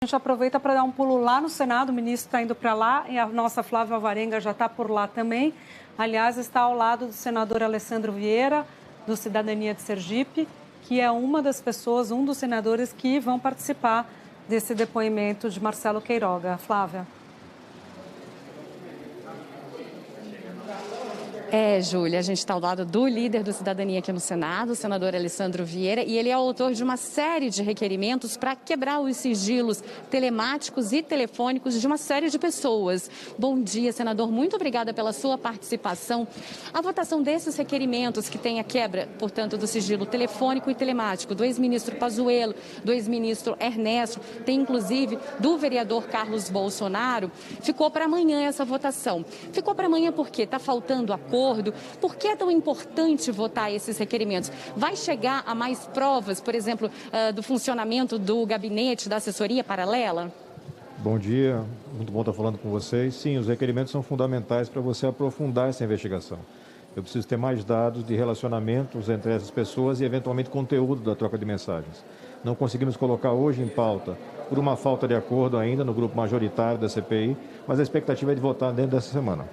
A gente aproveita para dar um pulo lá no Senado, o ministro está indo para lá e a nossa Flávia Alvarenga já está por lá também. Aliás, está ao lado do senador Alessandro Vieira, do Cidadania de Sergipe, que é uma das pessoas, um dos senadores que vão participar desse depoimento de Marcelo Queiroga. Flávia. Júlia, a gente está ao lado do líder do Cidadania aqui no Senado, o senador Alessandro Vieira, e ele é autor de uma série de requerimentos para quebrar os sigilos telemáticos e telefônicos de uma série de pessoas. Bom dia, senador. Muito obrigada pela sua participação. A votação desses requerimentos, que tem a quebra, portanto, do sigilo telefônico e telemático do ex-ministro Pazuello, do ex-ministro Ernesto, tem inclusive do vereador Carlos Bolsonaro, ficou para amanhã essa votação. Ficou para amanhã porque está faltando acordo. Por que é tão importante votar esses requerimentos? Vai chegar a mais provas, por exemplo, do funcionamento do gabinete, da assessoria paralela? Bom dia, muito bom estar falando com vocês. Sim, os requerimentos são fundamentais para você aprofundar essa investigação. Eu preciso ter mais dados de relacionamentos entre essas pessoas e, eventualmente, conteúdo da troca de mensagens. Não conseguimos colocar hoje em pauta por uma falta de acordo ainda no grupo majoritário da CPI, mas a expectativa é de votar dentro dessa semana.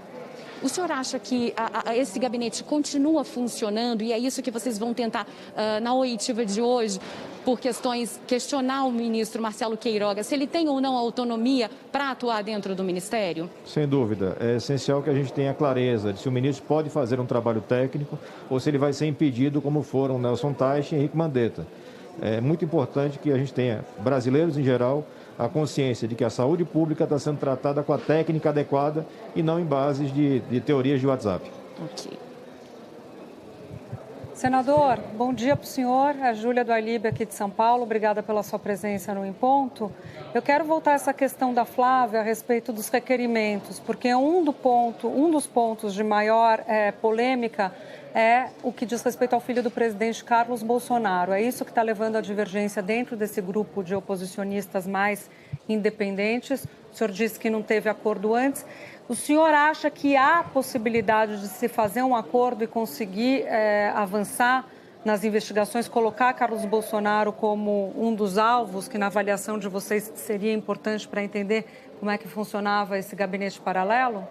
O senhor acha que esse gabinete continua funcionando e é isso que vocês vão tentar na oitiva de hoje, por questionar o ministro Marcelo Queiroga, se ele tem ou não autonomia para atuar dentro do Ministério? Sem dúvida. É essencial que a gente tenha clareza de se o ministro pode fazer um trabalho técnico ou se ele vai ser impedido, como foram Nelson Teich e Henrique Mandetta. É muito importante que a gente tenha, brasileiros em geral, a consciência de que a saúde pública está sendo tratada com a técnica adequada e não em bases de teorias de WhatsApp. Ok. Senador, bom dia para o senhor. A Júlia do Ailib aqui de São Paulo. Obrigada pela sua presença no Em Ponto. Eu quero voltar a essa questão da Flávia a respeito dos requerimentos, porque um dos pontos de maior polêmica é o que diz respeito ao filho do presidente Carlos Bolsonaro. É isso que está levando a divergência dentro desse grupo de oposicionistas mais independentes. O senhor disse que não teve acordo antes. O senhor acha que há possibilidade de se fazer um acordo e conseguir avançar nas investigações, colocar Carlos Bolsonaro como um dos alvos, que na avaliação de vocês seria importante para entender como é que funcionava esse gabinete paralelo?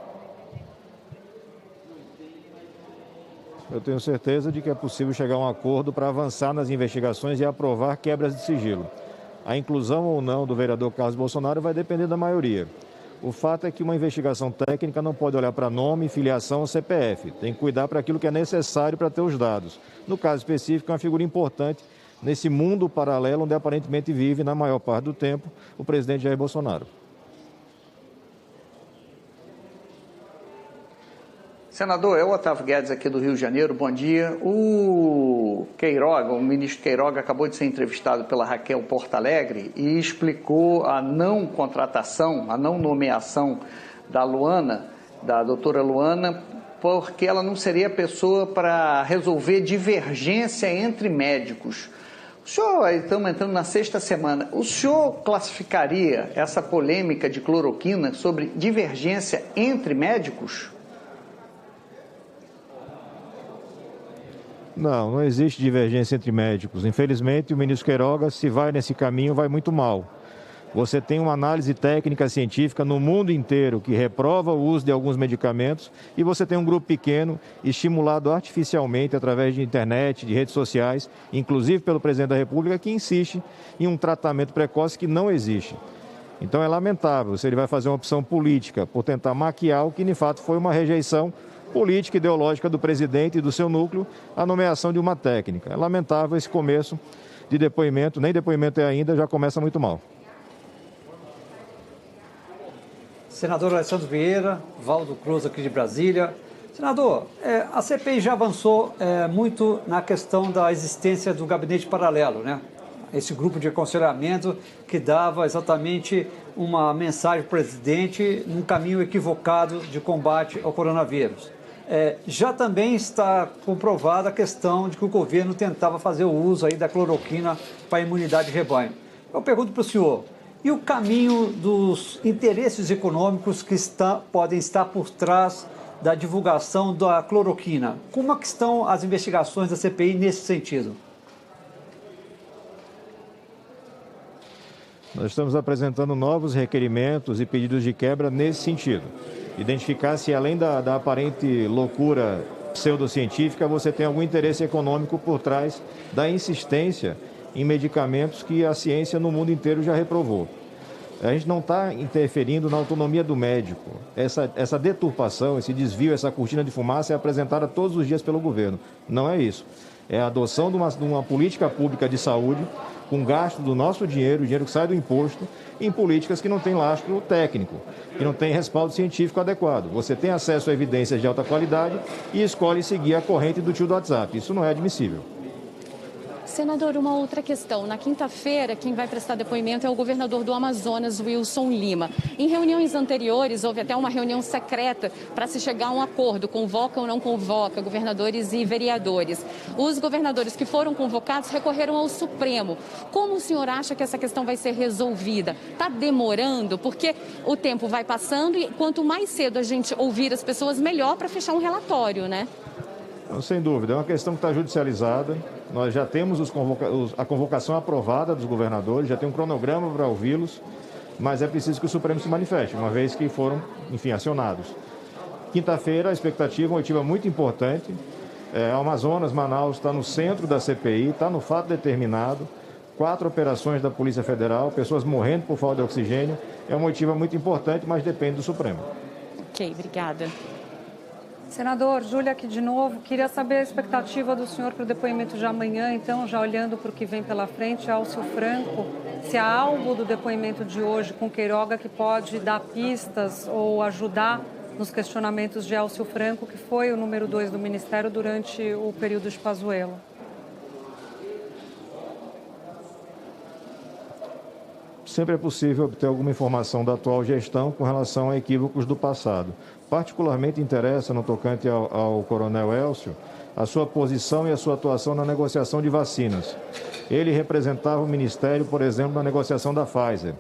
Eu tenho certeza de que é possível chegar a um acordo para avançar nas investigações e aprovar quebras de sigilo. A inclusão ou não do vereador Carlos Bolsonaro vai depender da maioria. O fato é que uma investigação técnica não pode olhar para nome, filiação ou CPF. Tem que cuidar para aquilo que é necessário para ter os dados. No caso específico, é uma figura importante nesse mundo paralelo onde aparentemente vive, na maior parte do tempo, o presidente Jair Bolsonaro. Senador, o Otávio Guedes aqui do Rio de Janeiro, bom dia. O Queiroga, o ministro Queiroga, acabou de ser entrevistado pela Raquel Portalegre e explicou a não contratação, a não nomeação da Luana, da doutora Luana, porque ela não seria a pessoa para resolver divergência entre médicos. O senhor, estamos entrando na sexta semana, o senhor classificaria essa polêmica de cloroquina sobre divergência entre médicos? Não existe divergência entre médicos. Infelizmente, o ministro Queiroga, se vai nesse caminho, vai muito mal. Você tem uma análise técnica científica no mundo inteiro que reprova o uso de alguns medicamentos e você tem um grupo pequeno estimulado artificialmente através de internet, de redes sociais, inclusive pelo presidente da República, que insiste em um tratamento precoce que não existe. Então é lamentável se ele vai fazer uma opção política por tentar maquiar o que de fato foi uma rejeição política e ideológica do presidente e do seu núcleo, a nomeação de uma técnica. É lamentável esse começo de depoimento, nem depoimento é ainda, já começa muito mal. Senador Alessandro Vieira, Valdo Cruz aqui de Brasília. Senador, a CPI já avançou muito na questão da existência do gabinete paralelo, né? Esse grupo de aconselhamento que dava exatamente uma mensagem para o presidente num caminho equivocado de combate ao coronavírus. Já também está comprovada a questão de que o governo tentava fazer o uso aí da cloroquina para a imunidade de rebanho. Eu pergunto para o senhor, e o caminho dos interesses econômicos que podem estar por trás da divulgação da cloroquina? Como é que estão as investigações da CPI nesse sentido? Nós estamos apresentando novos requerimentos e pedidos de quebra nesse sentido. Identificar se, além da aparente loucura pseudocientífica, você tem algum interesse econômico por trás da insistência em medicamentos que a ciência no mundo inteiro já reprovou. A gente não está interferindo na autonomia do médico. Essa deturpação, esse desvio, essa cortina de fumaça é apresentada todos os dias pelo governo. Não é isso. É a adoção de uma política pública de saúde com gasto do nosso dinheiro, o dinheiro que sai do imposto, em políticas que não têm lastro técnico, que não têm respaldo científico adequado. Você tem acesso a evidências de alta qualidade e escolhe seguir a corrente do tio do WhatsApp. Isso não é admissível. Senador, uma outra questão. Na quinta-feira, quem vai prestar depoimento é o governador do Amazonas, Wilson Lima. Em reuniões anteriores, houve até uma reunião secreta para se chegar a um acordo, convoca ou não convoca governadores e vereadores. Os governadores que foram convocados recorreram ao Supremo. Como o senhor acha que essa questão vai ser resolvida? Está demorando? Porque o tempo vai passando e quanto mais cedo a gente ouvir as pessoas, melhor para fechar um relatório, né? Não, sem dúvida, é uma questão que está judicializada. Nós já temos a convocação aprovada dos governadores, já tem um cronograma para ouvi-los, mas é preciso que o Supremo se manifeste, uma vez que foram, enfim, acionados. Quinta-feira, a expectativa, uma oitiva muito importante. Amazonas, Manaus está no centro da CPI, está no fato determinado. 4 operações da Polícia Federal, pessoas morrendo por falta de oxigênio. É uma oitiva muito importante, mas depende do Supremo. Ok, obrigada. Senador, Júlia aqui de novo. Queria saber a expectativa do senhor para o depoimento de amanhã, então, já olhando para o que vem pela frente, Elcio Franco, se há algo do depoimento de hoje com Queiroga que pode dar pistas ou ajudar nos questionamentos de Elcio Franco, que foi o número 2 do Ministério durante o período de Pazuello. Sempre é possível obter alguma informação da atual gestão com relação a equívocos do passado. Particularmente interessa, no tocante ao coronel Elcio, a sua posição e a sua atuação na negociação de vacinas. Ele representava o Ministério, por exemplo, na negociação da Pfizer.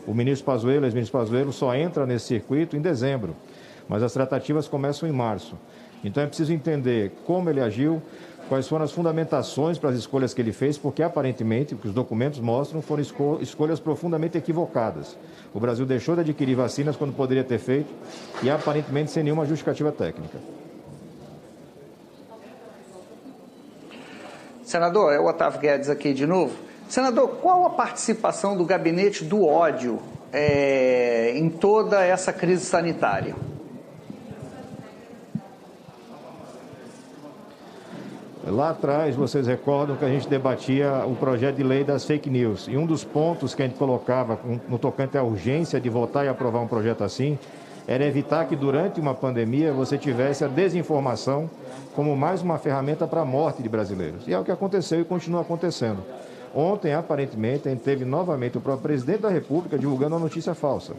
O ex-ministro Pazuello, só entra nesse circuito em dezembro, mas as tratativas começam em março. Então é preciso entender como ele agiu, quais foram as fundamentações para as escolhas que ele fez, porque aparentemente, o que os documentos mostram, foram escolhas profundamente equivocadas. O Brasil deixou de adquirir vacinas quando poderia ter feito e aparentemente sem nenhuma justificativa técnica. Senador, é o Otávio Guedes aqui de novo. Senador, qual a participação do gabinete do ódio em toda essa crise sanitária? Lá atrás, vocês recordam que a gente debatia o projeto de lei das fake news. E um dos pontos que a gente colocava no tocante à urgência de votar e aprovar um projeto assim, era evitar que durante uma pandemia você tivesse a desinformação como mais uma ferramenta para a morte de brasileiros. E é o que aconteceu e continua acontecendo. Ontem, aparentemente, a gente teve novamente o próprio presidente da República divulgando uma notícia falsa.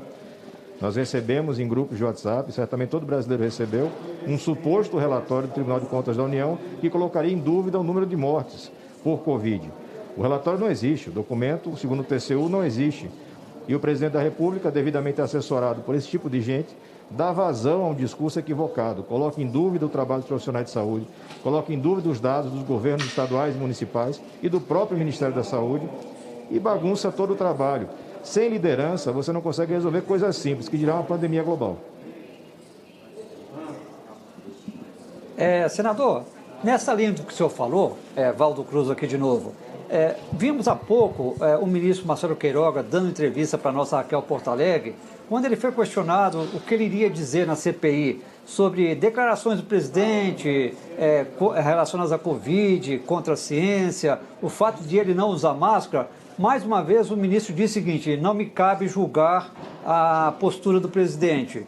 Nós recebemos em grupos de WhatsApp, certamente todo brasileiro recebeu, um suposto relatório do Tribunal de Contas da União que colocaria em dúvida o número de mortes por Covid. O relatório não existe, o documento, segundo o TCU, não existe. E o presidente da República, devidamente assessorado por esse tipo de gente, dá vazão a um discurso equivocado, coloca em dúvida o trabalho dos profissionais de saúde, coloca em dúvida os dados dos governos estaduais e municipais e do próprio Ministério da Saúde e bagunça todo o trabalho. Sem liderança, você não consegue resolver coisas simples, que dirá uma pandemia global. Senador, nessa linha do que o senhor falou, Valdo Cruz aqui de novo, vimos há pouco o ministro Marcelo Queiroga dando entrevista para a nossa Raquel Portalegre, quando ele foi questionado o que ele iria dizer na CPI sobre declarações do presidente relacionadas à Covid, contra a ciência, o fato de ele não usar máscara. Mais uma vez, o ministro disse o seguinte: não me cabe julgar a postura do presidente.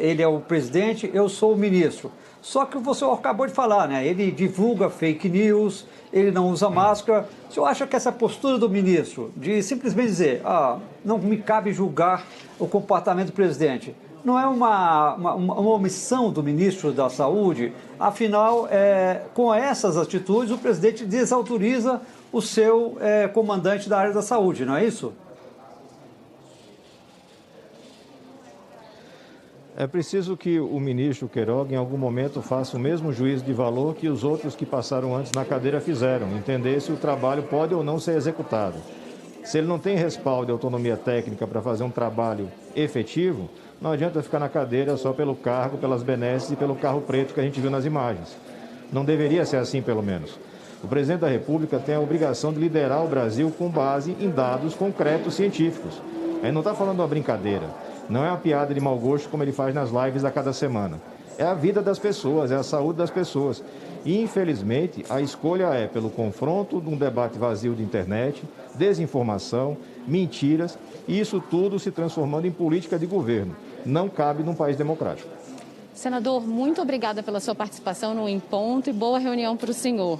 Ele é o presidente, eu sou o ministro. Só que você acabou de falar, né? Ele divulga fake news, ele não usa máscara. O senhor acha que essa postura do ministro, de simplesmente dizer, não me cabe julgar o comportamento do presidente, não é uma omissão do ministro da Saúde? Afinal, com essas atitudes, o presidente desautoriza o seu comandante da área da saúde, não é isso? É preciso que o ministro Queiroga, em algum momento, faça o mesmo juízo de valor que os outros que passaram antes na cadeira fizeram, entender se o trabalho pode ou não ser executado. Se ele não tem respaldo e autonomia técnica para fazer um trabalho efetivo, não adianta ficar na cadeira só pelo cargo, pelas benesses e pelo carro preto que a gente viu nas imagens. Não deveria ser assim, pelo menos. O presidente da República tem a obrigação de liderar o Brasil com base em dados concretos científicos. Ele não está falando de uma brincadeira, não é uma piada de mau gosto como ele faz nas lives a cada semana. É a vida das pessoas, é a saúde das pessoas. E, infelizmente, a escolha é pelo confronto de um debate vazio de internet, desinformação, mentiras, e isso tudo se transformando em política de governo. Não cabe num país democrático. Senador, muito obrigada pela sua participação no Em Ponto e boa reunião para o senhor.